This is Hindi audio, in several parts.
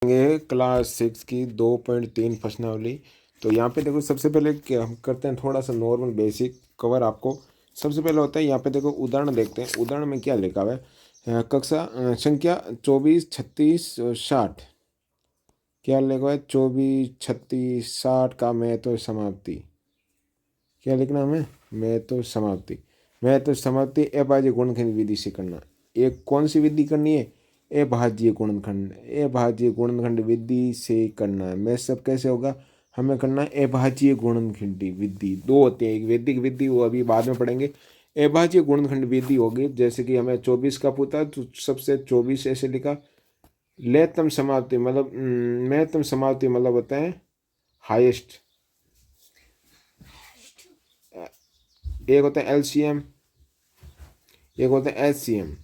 ये क्लास 6 की 2.3 प्रश्नावली। तो यहाँ पे देखो सबसे पहले क्या हम करते हैं, थोड़ा सा नॉर्मल बेसिक कवर आपको सबसे पहले होता है। यहाँ पे देखो उदाहरण देखते हैं, उदाहरण में क्या लिखा हुआ है। कक्षा संख्या 24, 36 और 60। क्या लिखा हुआ है? 24, 36, 60 का मैं तो समाप्ति। क्या लिखना हमें? मैं तो समाप्ति। मैं तो समाप्ति अभाज्य गुणनखंड विधि से करना। एक कौन सी विधि करनी है? अभाज्य गुणनखंड। अभाज्य गुणनखंड विधि से करना है। मैं सब कैसे होगा? हमें करना है अभाज्य गुणनखंड विधि। दो होती है, एक वैदिक विधि, वो अभी बाद में पढ़ेंगे। अभाज्य गुणनखंड विधि होगी, जैसे कि हमें 24 का पूछा तो सबसे 24 ऐसे लिखा। लेतम समाप्ति मतलब महत्तम समाप्ति मतलब होता है हाईएस्ट। एक होता है एलसीएम, एक होता है एचसीएम।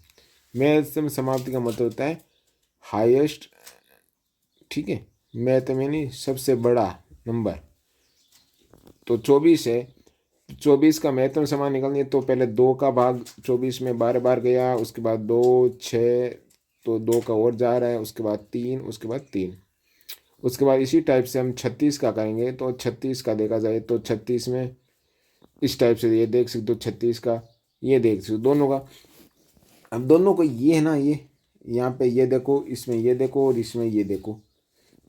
महत्तम समाप्ति का मतलब होता है हाईएस्ट, ठीक है। महत्तम यानी सबसे बड़ा नंबर। तो 24 है, 24 का महत्तम समान निकालनी है तो पहले 2 का भाग 24 में 12 बार गया, उसके बाद 2, 6, तो 2 का और जा रहा है, उसके बाद 3, उसके बाद 3। उसके बाद इसी टाइप से हम 36 का करेंगे। तो 36 का देखा जाए तो 36 में इस टाइप से ये देख सकते हो, 36 का ये देख सकते हो, दोनों का। अब दोनों को ये है ना, ये यहाँ पे ये देखो, इसमें ये देखो और इसमें ये देखो।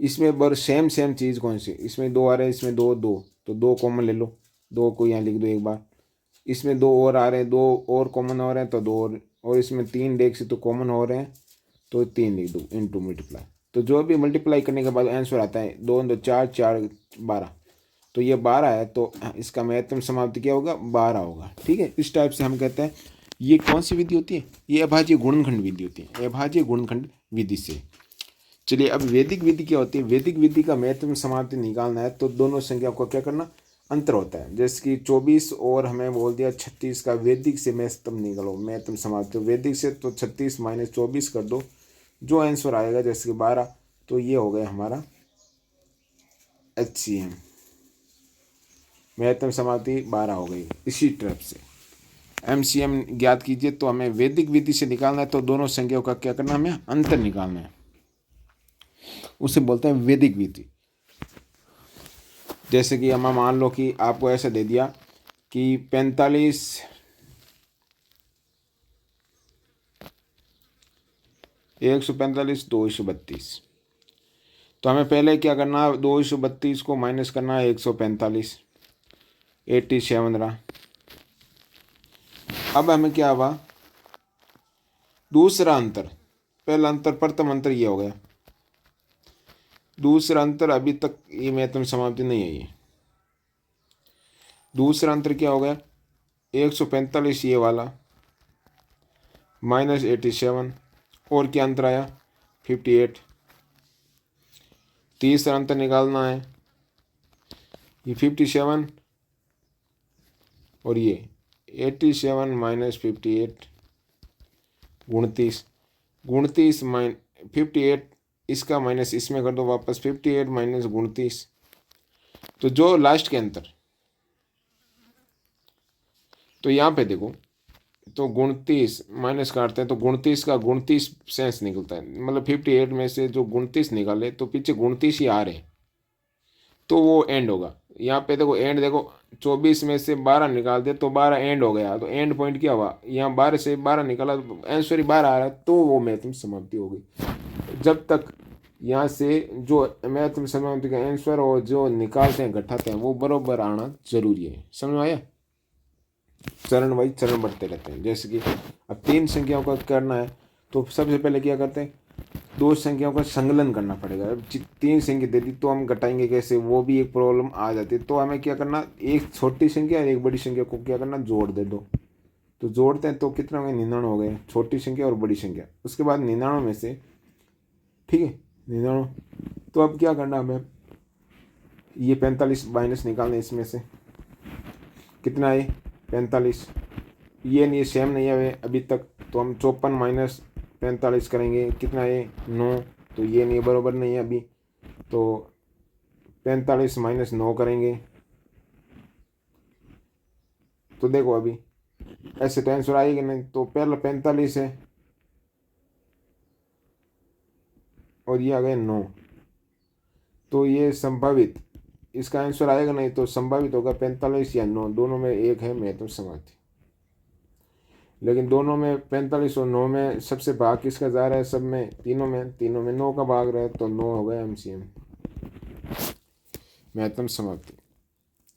इसमें बर सेम सेम चीज़ कौन सी? इसमें 2 आ रहे हैं, इसमें 2, 2, तो 2 कॉमन ले लो। 2 को यहाँ लिख दो एक बार। इसमें 2 और आ रहे हैं, 2 और कॉमन हो रहे हैं तो 2 और इसमें 3 देख से तो कॉमन हो रहे हैं तो 3 लिख दो इंटू मल्टीप्लाई। तो जो भी मल्टीप्लाई करने के बाद आंसर आता है 2 2 4 4 12, तो ये 12 है, तो इसका महत्तम समाप्ति क्या होगा? 12 होगा, ठीक है। इस टाइप से हम कहते हैं ये कौन सी विधि होती है? ये अभाज्य गुणनखंड विधि होती है, अभाज्य गुणनखंड विधि से। चलिए अब वैदिक विधि क्या होती है? वैदिक विधि का महत्तम समाप्ति निकालना है तो दोनों संख्या को क्या करना? अंतर होता है। जैसे कि 24 और हमें बोल दिया 36 का वैदिक से महत्तम निकालो, महत्तम समाप्ति वैदिक से, तो 36 माइनस 24 कर दो, जो आंसर आएगा जैसे कि 12, तो ये हो गया हमारा HCM। महत्तम समाप्ति 12 हो गई। इसी तरफ से MCM ज्ञात कीजिए, तो हमें वैदिक विधि से निकालना है तो दोनों संख्याओं का क्या करना है? हमें अंतर निकालना है, उसे बोलते हैं वैदिक विधि। जैसे कि हम मान लो कि आपको ऐसा दे दिया कि 45 145 232, तो हमें पहले क्या करना है? 232 को माइनस करना है 145, 87 रहा। अब हमें क्या हुआ? दूसरा अंतर, पहला अंतर प्रथम अंतर ये हो गया, दूसरा अंतर अभी तक ये महत्तम समाप्ति नहीं है। ये दूसरा अंतर क्या हो गया? 145 ये वाला माइनस 87, और क्या अंतर आया? 58। तीसरा अंतर निकालना है, ये 57 और ये 87 माइनस 58, 29, 29 माइन 58, इसका माइनस इसमें कर दो वापस, 58 माइनस 29, तो जो लास्ट के अंतर, तो यहाँ पे देखो, तो 29 माइनस काटते हैं तो 29 का 29 सेंस निकलता है, मतलब 58 में से जो 29 निकाले तो पीछे 29 ही आ रहे, तो वो एंड होगा। यहाँ पे देखो एंड देखो, 24 में से 12 निकाल दे तो 12 एंड हो गया, तो एंड पॉइंट क्या हुआ? यहाँ 12 से 12 निकाला तो आंसर ही 12 आ रहा है, तो वो महत्तम समाप्ति हो गई। जब तक यहाँ से जो महत्तम समाप्ति का आंसर और जो निकालते हैं घटाते हैं वो बरोबर आना जरूरी है। समझ में आया? चरण वाइज चरण बढ़ते रहते हैं। जैसे कि अब 3 संख्याओं का करना है तो सबसे पहले क्या करते हैं? 2 संख्याओं का संकलन करना पड़ेगा। अब 3 संख्या दे दी तो हम घटाएंगे कैसे? वो भी एक प्रॉब्लम आ जाती है। तो हमें क्या करना? एक छोटी संख्या और एक बड़ी संख्या को क्या करना? जोड़ दे दो। तो जोड़ते हैं तो कितना हो गया? 99 हो गए, छोटी संख्या और बड़ी संख्या। उसके बाद 99 में से, ठीक है, 99, तो अब क्या करना हमें? ये 45 माइनस निकालना, इसमें से कितना है? 45। ये नहीं, सेम नहीं है अभी तक, तो हम 54 माइनस 45 करेंगे, कितना है? 9, तो ये नहीं, बराबर नहीं है अभी, तो 45 माइनस 9 करेंगे। तो देखो अभी ऐसे तो आंसर आएगी नहीं, तो पहला 45 है, और ये आ गए 9। तो ये संभावित, इसका आंसर आएगा नहीं तो संभावित होगा 45 या 9, दोनों में एक है महत्तम समाप्ति। लेकिन दोनों में 45 और 9 में सबसे भाग किसका जा रहा है? सब में, तीनों में 9 का भाग रहा है, तो 9 हो गया MCM, महत्तम समाप्ति।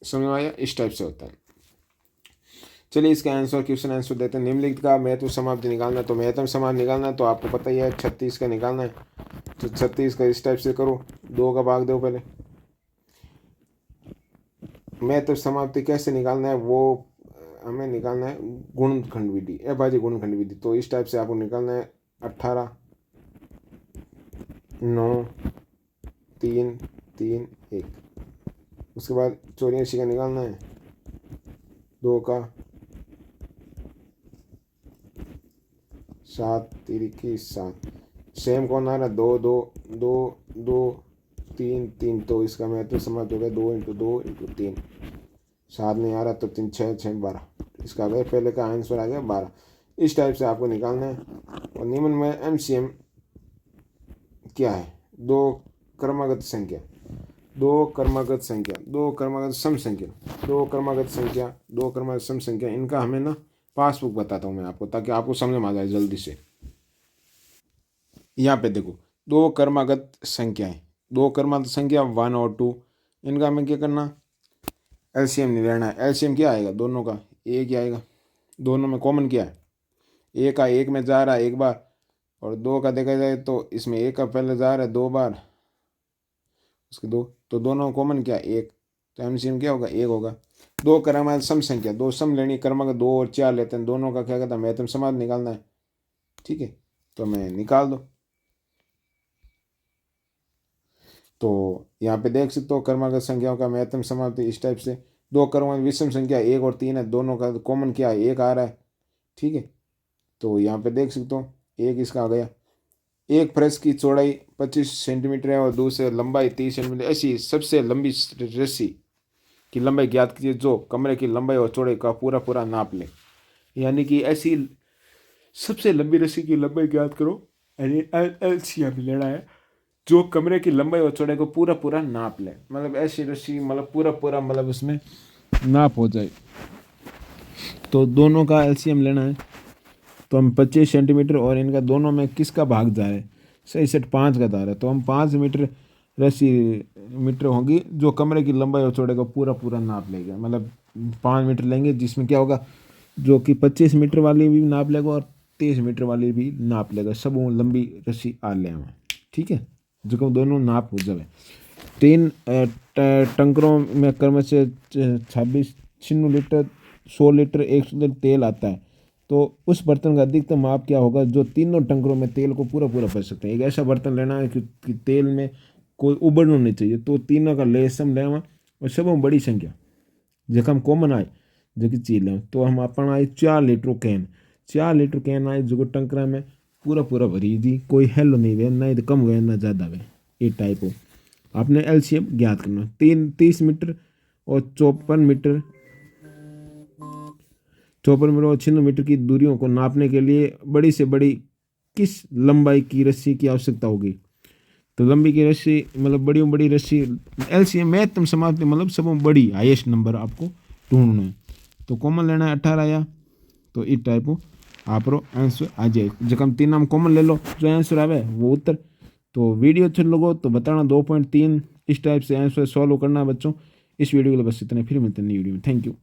समझ में आया? इस टाइप से होता है। चलिए इसका आंसर, क्वेश्चन आंसर देते हैं। निम्नलिखित का महत्तम समाप्ति निकालना है, तो महत्तम समाप्ति निकालना है तो आपको पता ही है 36 का निकालना है। तो 36 का इस टाइप से करो, 2 का भाग दो पहले। महत्तम समाप्ति कैसे निकालना है वो हमें निकालना है गुणनखंड विधि, अभाज्य गुणनखंड विधि। तो इस टाइप से आपको निकालना है 18, 9, 3, 3, 1। उसके बाद 84 का निकालना है, 2 का, 7, 3 की 7। सेम कौन आ रहा है? 2, 2, 2, 2, 3, 3। तो इसका महत्तम समाप्ति हो गया 2 × 2 × 3। 7 नहीं आ रहा तो 3, 6, 6, 12। इसका आ गया, पहले का आंसर आ गया 12। इस टाइप से आपको निकालना है। और निम्न में MCM क्या है? 2 क्रमागत संख्या, 2 क्रमागत संख्या, 2 क्रमागत सम संख्या, 2 क्रमागत संख्या, 2 क्रमागत सम संख्या, इनका हमें ना पासबुक बताता हूँ मैं आपको, ताकि आपको समझ में आ जाए जल्दी से। यहाँ पे देखो 2 क्रमागत संख्याएं, 2 क्रमागत संख्या 1 और 2, इनका हमें क्या करना? LCM नहीं लेना है। LCM क्या आएगा? दोनों का एक ही आएगा। दोनों में कॉमन क्या है? एक का एक में जा रहा है एक बार, और 2 का देखा जाए तो इसमें एक का पहले जा रहा है 2 बार, उसके 2, तो दोनों कॉमन क्या है? एक। तो MCM क्या होगा? एक होगा। 2 क्रमागत सम संख्या, 2 सम लेनी, क्रमागत 2 और 4 लेते हैं, दोनों का क्या कहता है? महत्तम समाप्ति निकालना है। ठीक है, तो मैं निकाल दो। तो यहाँ पे देख सकते हो क्रमागत संख्याओं का महत्तम समाप्ति इस टाइप से। 2 क्रमागत विषम संख्या 1 और 3 है, दोनों का कॉमन क्या है? एक आ रहा है। ठीक है, तो यहाँ पे देख सकते हो एक इसका आ गया। एक फर्श की चौड़ाई 25 सेंटीमीटर है और दूसरे लंबाई 30 सेंटीमीटर, ऐसी सबसे लंबी रस्सी की लंबाई ज्ञात कीजिए जो कमरे की लंबाई और चौड़ाई का पूरा पूरा नाप ले। यानी कि ऐसी सबसे लंबी रस्सी की लंबाई ज्ञात करो, यानी LCM लेना है, जो कमरे की लंबाई और चौड़ाई को पूरा पूरा नाप ले। मतलब ऐसी रस्सी, मतलब पूरा पूरा, मतलब उसमें नाप हो जाए। तो दोनों का LCM लेना है, तो हम 25 सेंटीमीटर और इनका दोनों में किसका भाग जा रहा है? सही सेट 5 का जा रहा है, तो हम 5 मीटर रस्सी मीटर होगी जो कमरे की लंबाई और चौड़ाई को पूरा पूरा नाप लेगा। मतलब 5 मीटर लेंगे, जिसमें क्या होगा, जो कि 25 मीटर वाली भी नाप लेगा और 23 मीटर वाली भी नाप लेगा, सब वो लंबी रस्सी आ ले हमें। ठीक है, जो दोनों नाप हो जाए। 3 टंकरों में क्रम से 26 लीटर, 100 लीटर, 100 लीटर तेल आता है, तो उस बर्तन का अधिकतम माप क्या होगा जो तीनों टंकरों में तेल को पूरा पूरा भर सकते हैं? एक ऐसा बर्तन लेना है कि तेल में कोई उबड़ना नहीं चाहिए, तो तीनों का लेसम लेवा और सब बड़ी संख्या जब हम कॉमन आए जो कि चीज लें, तो हम अपन आए 4 लीटर कैन, 4 लीटर कैन आए जो टंकरा में पूरा पूरा भरी जी, कोई हेलो नहीं वे, ना तो कम हुए ना ज़्यादा हुए, ये टाइप हो। आपने LCM ज्ञात करना। 30 मीटर और 54 मीटर, 54 मीटर और 96 मीटर की दूरियों को नापने के लिए बड़ी से बड़ी किस लंबाई की रस्सी की आवश्यकता होगी? तो लंबी की रस्सी, मतलब बड़ी बड़ी रस्सी, LCM महत्तम समाप्ति, मतलब सब बड़ी हाईएस्ट नंबर आपको ढूंढना है। तो कॉमन लेना है 18 या, तो इस टाइप हो आप आंसर आ जाए। जब हम 3 नाम कॉमन ले लो, जो आंसर आवे वो उत्तर। तो वीडियो अच्छे लोगों तो बताना 2.3 इस टाइप से आंसर सॉल्व करना बच्चों। इस वीडियो के लिए बस इतने, फिर मिलते हैं नई वीडियो में। Thank you.